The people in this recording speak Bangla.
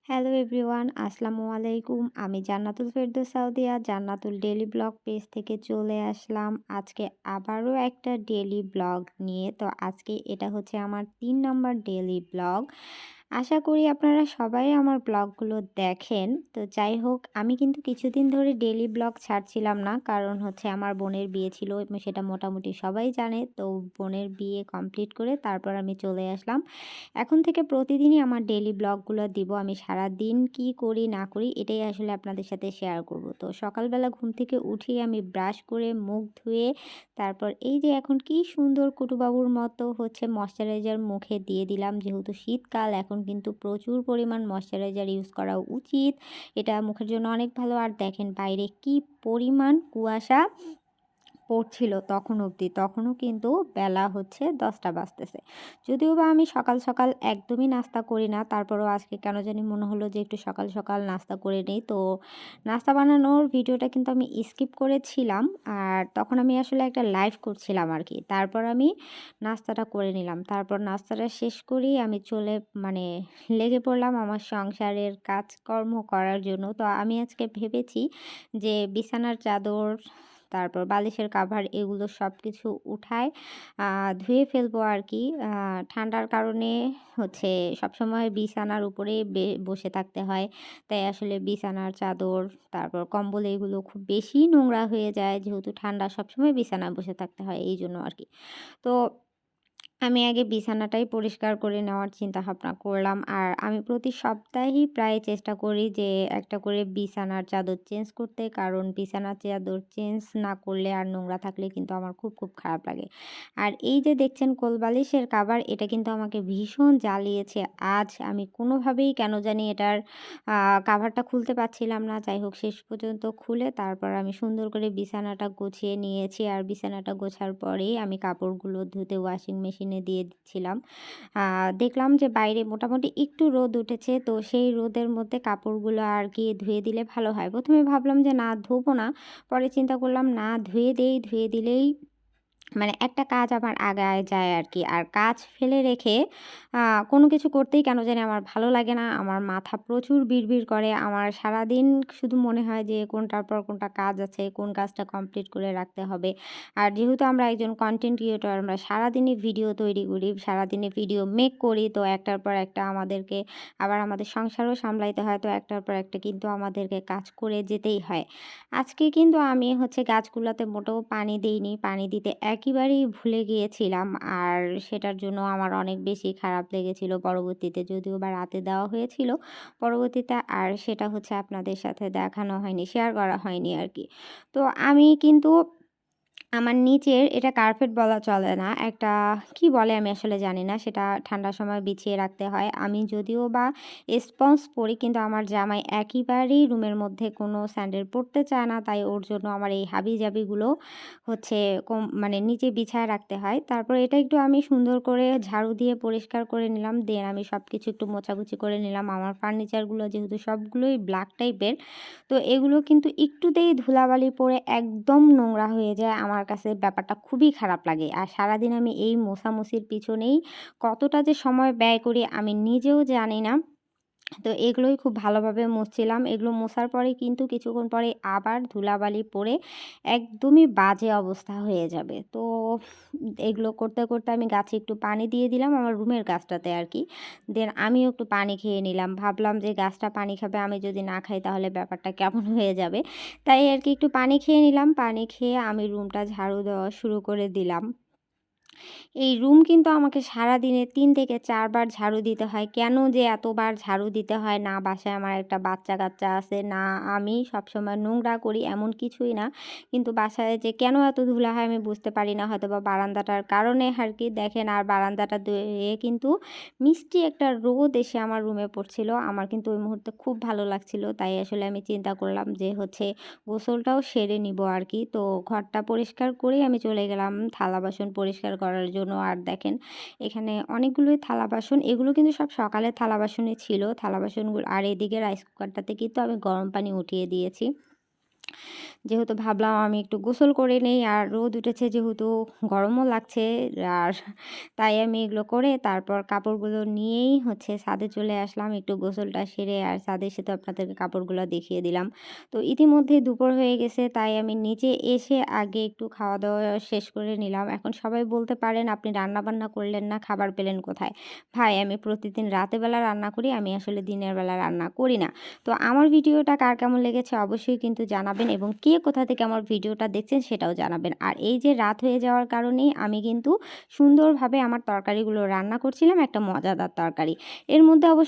হ্যালো এভরিওয়ান, আসসালামু আলাইকুম। আমি জান্নাতুল ফেরদৌস সাউদিয়া জান্নাতুল ডেইলি ব্লগ পেজ থেকে চলে আসলাম আজকে আবারও একটা ডেইলি ব্লগ নিয়ে। তো আজকে এটা হচ্ছে আমার ৩ নাম্বার ডেইলি ব্লগ। আশা করি আপনারা সবাই আমার ব্লগগুলো দেখেন। তো যাই হোক, আমি কিন্তু কিছুদিন ধরে ডেইলি ব্লগ ছাড়ছিলাম না। কারণ হচ্ছে আমার বোনের বিয়ে ছিল এবং সেটা মোটামুটি সবাই জানে। তো বোনের বিয়ে কমপ্লিট করে তারপর আমি চলে আসলাম। এখন থেকে প্রতিদিনই আমার ডেইলি ব্লগগুলো দিব। আমি সারাদিন কি করি না করি এটাই আসলে আপনাদের সাথে শেয়ার করব। তো সকালবেলা ঘুম থেকে উঠেই আমি ব্রাশ করে মুখ ধুয়ে তারপর এই যে এখন কি সুন্দর কুটুবাবুর মতো হচ্ছে ময়েশ্চারাইজার মুখে দিয়ে দিলাম। যেহেতু শীতকাল এখন কিন্তু প্রচুর পরিমাণ ময়েশ্চারাইজার ইউজ করা উচিত। এটা মুখের জন্য অনেক ভালো। আর দেখেন বাইরে কি পরিমাণ কুয়াশা পড়ছিল তখন অবধি। তখনও কিন্তু বেলা হচ্ছে ১০টা বাজতেছে। যদিও বা আমি সকাল, সকাল একদমই নাস্তা করি না। তারপরেও আজকে কেন জানি মনে হলো যে একটু সকাল, সকাল নাস্তা করে নেই। তো নাস্তা বানানোর ভিডিওটা কিন্তু আমি স্কিপ করেছিলাম। আর তখন আমি আসলে একটা লাইভ করছিলাম আরকি। তারপর আমি নাস্তাটা করে নিলাম। তারপর নাস্তাটা শেষ করেই আমি মানে লেগে পড়লাম আমার সংসারের কাজকর্ম করার জন্য। তো আমি আজকে ভেবেছি যে বিছানার চাদর, তারপর বালিশের কাভার এগুলো সবকিছু উঠায় ধুয়ে ফেলবো আরকি। ঠান্ডার কারণে হচ্ছে সবসময় বিছানার উপরেই বসে থাকতে হয়। তাই আসলে বিছানার চাদর, তারপর কম্বল এগুলো খুব বেশি নোংরা হয়ে যায়। যেহেতু ঠান্ডা সবসময় বিছানায় বসে থাকতে হয় এইজন্য আরকি। তো আমি আগে বিছানাটাই পরিষ্কার করে নেওয়ার চিন্তাভাবনা করলাম। আর আমি প্রতি সপ্তাহেই প্রায় চেষ্টা করি যে একটা করে বিছানার চাদর চেঞ্জ করতে। কারণ বিছানার চাদর চেঞ্জ না করলে আর নোংরা থাকলে কিন্তু আমার খুব, খুব খারাপ লাগে। আর এই যে দেখছেন কোলবালিশের কাভার, এটা কিন্তু আমাকে ভীষণ জ্বালিয়েছে। আজ আমি কোনোভাবেই কেন জানি এটার আ কাভারটা খুলতে পারছিলাম না। যাই হোক, শেষ পর্যন্ত খুলে তারপর আমি সুন্দর করে বিছানাটা গুছিয়ে নিয়েছি। আর বিছানাটা গোছার পরেই আমি কাপড়গুলো ধুতে ওয়াশিং মেশিনে দিয়ে দিচ্ছিলাম। দেখলাম যে বাইরে মোটামুটি একটু রোদ উঠেছে। তো সেই রোদের মধ্যে কাপড়গুলো আর কি ধুয়ে দিলে ভালো হয়। ১ম এ ভাবলাম যে না ধোবো না। পরে চিন্তা করলাম না ধুয়ে দেই, ধুয়ে দিলেই মানে একটা কাজ আমার আগায় যায় আরকি। আর কাজ ফেলে রেখে আ কোনো কিছু করতেই কেন জানি আমার ভালো লাগে না। আমার মাথা প্রচুর বিড়বিড় করে। আমার সারাদিন শুধু মনে হয় যে কোনটার পর কোনটা কাজ আছে, কোন কাজটা কমপ্লিট করে রাখতে হবে। আর যেহেতু আমরা একজন কনটেন্ট ক্রিয়েটর, আমরা সারাদিনই ভিডিও তৈরি করি, সারাদিনে ভিডিও মেক করি। তো একটার পর একটা আমাদেরকে আবার আমাদের সংসারও সামলাইতে হয়। তো একটার পর একটা কিন্তু আমাদেরকে কাজ করে যেতেই হয়। আজকে কিন্তু আমি হচ্ছে গাছগুলাতে মোটেও পানি দেইনি। পানি দিতে একেবারেই ভুলে গিয়েছিলাম। আর সেটার জন্য আমার অনেক বেশি খারাপ লেগেছিল পরবর্তীতে। যদিও বা রাতে দেওয়া হয়েছিল। পরবর্তীতে আর সেটা হচ্ছে আপনাদের সাথে দেখানো হয়নি, শেয়ার করা হয়নি আরকি। তো আমি কিন্তু আমার নিচের এটা কার্পেট বলা চলে না। একটা কি বলে আমি আসলে জানি না। সেটা ঠান্ডার সময় বিছিয়ে রাখতে হয়। আমি যদিও বা স্পঞ্জ পরি কিন্তু আমার জামাই একেবারেই রুমের মধ্যে কোনো স্যান্ডেল পরতে চায় না। তাই ওর জন্য আমার এই হাবিজাবিগুলো হচ্ছে মানে নিচে বিছায় রাখতে হয়। তারপর এটা একটু আমি সুন্দর করে ঝাড়ু দিয়ে পরিষ্কার করে নিলাম। দেন আমি সবকিছু একটু মোছামুছি করে নিলাম। আমার ফার্নিচারগুলো যেহেতু সবগুলোই ব্ল্যাক টাইপের, তো এগুলো কিন্তু একটুতেই ধুলাবালি পড়ে একদম নোংরা হয়ে যায়। আমার কাছে ব্যাপারটা খুবই খারাপ লাগে। আর সারাদিন আমি এই মোছামুছির পিছনেই কতটা যে সময় ব্যয় করি আমি নিজেও জানি না। তো এগুলোই খুব ভালোভাবে মুছছিলাম। এগুলো মোছার পরে কিন্তু কিছুক্ষণ পরে আবার ধুলাবালি পড়ে একদমই বাজে অবস্থা হয়ে যাবে। তো এগুলো করতে, করতে আমি গাছে একটু পানি দিয়ে দিলাম আমার রুমের গাছটাতে আরকি। দেন আমিও একটু পানি খেয়ে নিলাম। ভাবলাম যে গাছটা পানি খাবে, আমি যদি না খাই তাহলে ব্যাপারটা কেমন হয়ে যাবে। তাই আরকি একটু পানি খেয়ে নিলাম। পানি খেয়ে আমি রুমটা ঝাড়ু দেওয়া শুরু করে দিলাম। এই রুম কিন্তু আমাকে সারাদিনে ৩ থেকে ৪ বার ঝাড়ু দিতে হয়। কেন যে এতবার ঝাড়ু দিতে হয়, না বাসায় আমার একটা বাচ্চা-কাচ্চা আছে, না আমি সবসময় নোংরা করি এমন কিছুই না। কিন্তু বাসায় যে কেন এত ধুলা হয় আমি বুঝতে পারি না। হয়তোবা বারান্দাটার কারণে আরকি। দেখেন আর বারান্দাটা ধুয়ে কিন্তু মিষ্টি একটা রোদ এসে আমার রুমে পড়ছিল। আমার কিন্তু ওই মুহূর্তে খুব ভালো লাগছিল। তাই আসলে আমি চিন্তা করলাম যে হচ্ছে গোসলটাও সেরে নিবো আরকি। তো ঘরটা পরিষ্কার করেই আমি চলে গেলাম থালা-বাসন পরিষ্কার করার জন্য। আর দেখেন এখানে অনেকগুলোই থালা-বাসন। এগুলো কিন্তু সব সকালের থালা-বাসনই ছিল। থালা-বাসনগুলো আর এদিকে রাইস কুকারটাতে কিন্তু আমি গরম পানি উঠিয়ে দিয়েছি। যেহেতু ভাবলাম আমি একটু গোসল করে নেই, আর রোদ উঠেছে যেহেতু গরমও লাগছে, আর তাই আমি এগুলো করে তারপর কাপড়গুলো নিয়েই হচ্ছে ছাদে চলে আসলাম। একটু গোসলটা সেরে আর ছাদে এসে তো আপনাদেরকে কাপড়গুলো দেখিয়ে দিলাম। তো ইতিমধ্যে দুপুর হয়ে গেছে, তাই আমি নিচে এসে আগে একটু খাওয়া দাওয়া শেষ করে নিলাম। এখন সবাই বলতে পারেন আপনি রান্না বান্না করলেন না, খাবার পেলেন কোথায়? ভাই, আমি প্রতিদিন রাতের বেলা রান্না করি, আমি আসলে দিনের বেলা রান্না করি না। তো আমার ভিডিওটা কার কেমন লেগেছে অবশ্যই কিন্তু জানাবেন, এবং কে কোথা থেকে আমার ভিডিওটা দেখছেন সেটাও জানাবেন। আর এই যে রাত হয়ে যাওয়ার কারণেই আমি কিন্তু সুন্দরভাবে আমার তরকারিগুলো রান্না করছিলাম, একটা মজাদার তরকারি। এর মধ্যে অবশ্য